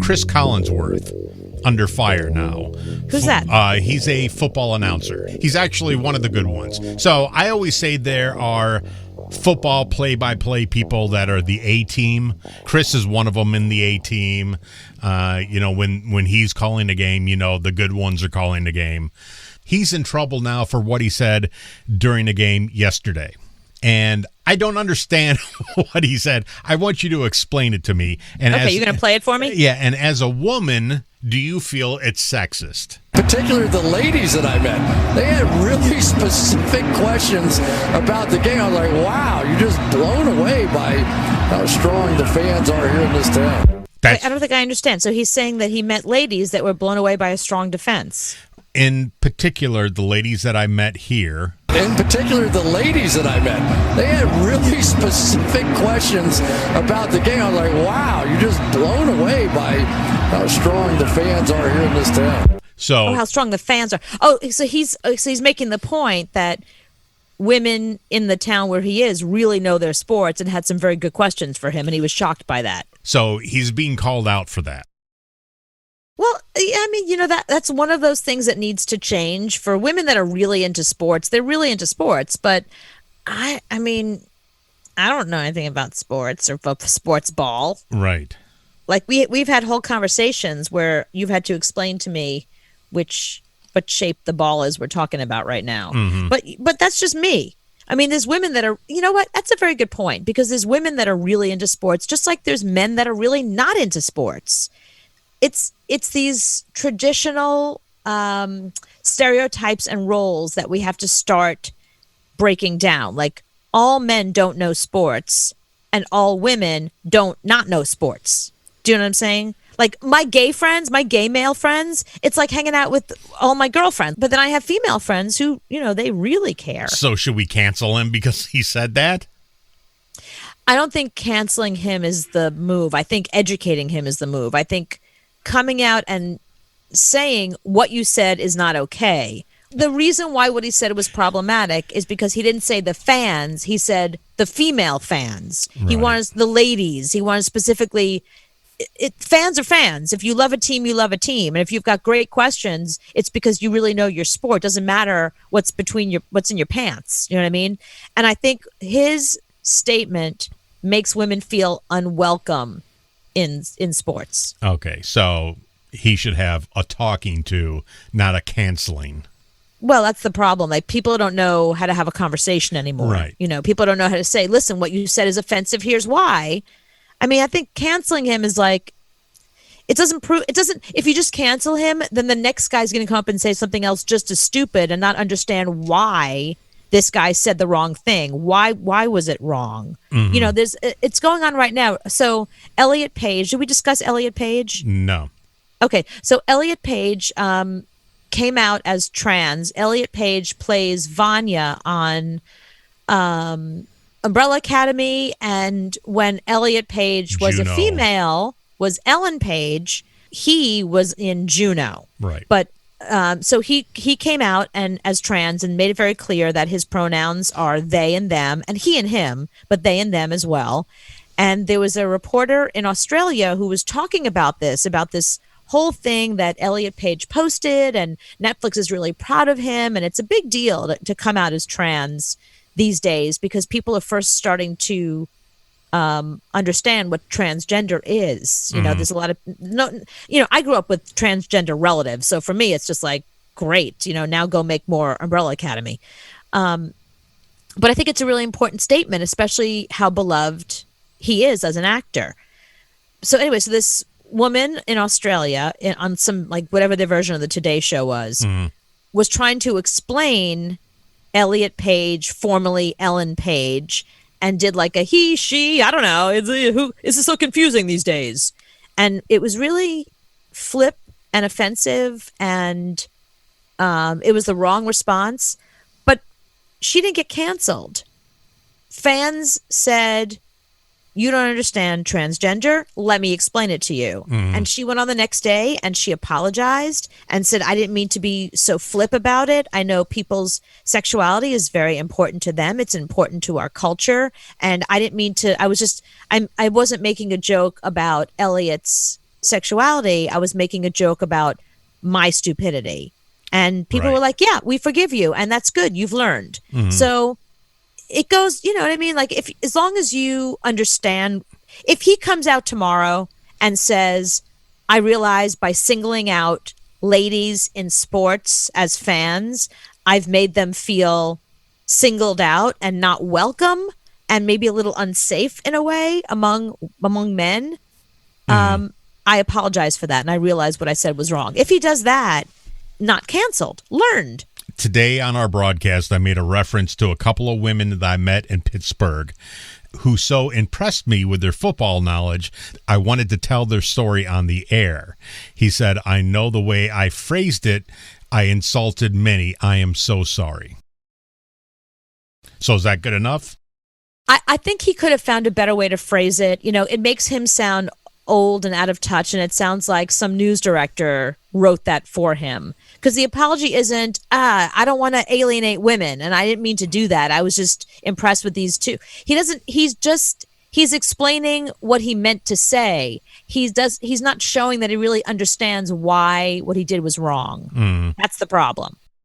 Cris Collinsworth under fire now. Who's that? He's a football announcer. He's actually one of the good ones. So I always say there are football play-by-play people that are the A-team. Chris is one of them in the A-team. When he's calling a game, the good ones are calling the game. He's in trouble now for what he said during the game yesterday. And I don't understand what he said. I want you to explain it to me. And okay, you're going to play it for me? Yeah, and as a woman, do you feel it's sexist? Particularly the ladies that I met, they had really specific questions about the game. I was like, wow, you're just blown away by how strong the fans are here in this town. Wait, I don't think I understand. So he's saying that he met ladies that were blown away by a strong defense. In particular, the ladies that I met here. In particular, the ladies that I met, they had really specific questions about the game. I was like, wow, you're just blown away by how strong the fans are here in this town. So, how strong the fans are. Oh, so he's making the point that women in the town where he is really know their sports and had some very good questions for him, and he was shocked by that. So he's being called out for that. Well, I mean, that's one of those things that needs to change for women that are really into sports. They're really into sports, but I mean, I don't know anything about sports or sports ball. Right. Like we've had whole conversations where you've had to explain to me what shape the ball is we're talking about right now. Mm-hmm. But that's just me. I mean, there's women that are, you know what? That's a very good point, because there's women that are really into sports, just like there's men that are really not into sports. It's these traditional stereotypes and roles that we have to start breaking down. Like, all men don't know sports and all women don't not know sports. Do you know what I'm saying? Like, my gay male friends, it's like hanging out with all my girlfriends. But then I have female friends who, they really care. So should we cancel him because he said that? I don't think canceling him is the move. I think educating him is the move. I think coming out and saying what you said is not okay. The reason why what he said was problematic is because he didn't say the fans. He said the female fans. Right. He wanted the ladies. He wanted specifically... fans are fans. If you love a team, you love a team. And if you've got great questions, it's because you really know your sport. It doesn't matter what's in your pants. You know what I mean? And I think his statement makes women feel unwelcome in sports. Okay, so he should have a talking to, not a canceling. Well, that's the problem. Like, people don't know how to have a conversation anymore. Right. People don't know how to say, listen, what you said is offensive. Here's why. I mean, I think canceling him is like, it doesn't, if you just cancel him, then the next guy's going to come up and say something else just as stupid and not understand why this guy said the wrong thing. Why was it wrong? Mm-hmm. It's going on right now. So Elliot Page, did we discuss Elliot Page? No. Okay. So Elliot Page came out as trans. Elliot Page plays Vanya on Umbrella Academy, and when Elliot Page was Juno. A female, was Ellen Page. He was in Juno. Right. But so he came out and as trans and made it very clear that his pronouns are they and them, and he and him, but they and them as well. And there was a reporter in Australia who was talking about this whole thing that Elliot Page posted, and Netflix is really proud of him, and it's a big deal to come out as trans these days, because people are first starting to understand what transgender is. There's a lot of I grew up with transgender relatives, so for me it's just like, great, now go make more Umbrella Academy. But I think it's a really important statement, especially how beloved he is as an actor. So anyway, so this woman in Australia on some, like, whatever their version of the Today Show was trying to explain Elliot Page, formerly Ellen Page, and did like a he, she, I don't know. Who is this so confusing these days? And it was really flip and offensive, and it was the wrong response. But she didn't get canceled. Fans said, you don't understand transgender. Let me explain it to you. Mm. And she went on the next day and she apologized and said, I didn't mean to be so flip about it. I know people's sexuality is very important to them. It's important to our culture. And I didn't mean to, I wasn't making a joke about Elliot's sexuality, I was making a joke about my stupidity. And people were like, yeah, we forgive you. And that's good. You've learned. So it goes, you know what I mean? Like, if as long as you understand, if he comes out tomorrow and says, I realize by singling out ladies in sports as fans, I've made them feel singled out and not welcome and maybe a little unsafe in a way among men. I apologize for that. And I realize what I said was wrong. If he does that, not canceled, learned. Today on our broadcast, I made a reference to a couple of women that I met in Pittsburgh who so impressed me with their football knowledge, I wanted to tell their story on the air. He said, I know the way I phrased it, I insulted many. I am so sorry. So is that good enough? I think he could have found a better way to phrase it. You know, it makes him sound old and out of touch, and it sounds like some news director wrote that for him. Because the apology isn't, I don't want to alienate women, and I didn't mean to do that. I was just impressed with these two. He's explaining what he meant to say. He's not showing that he really understands why what he did was wrong. That's the problem.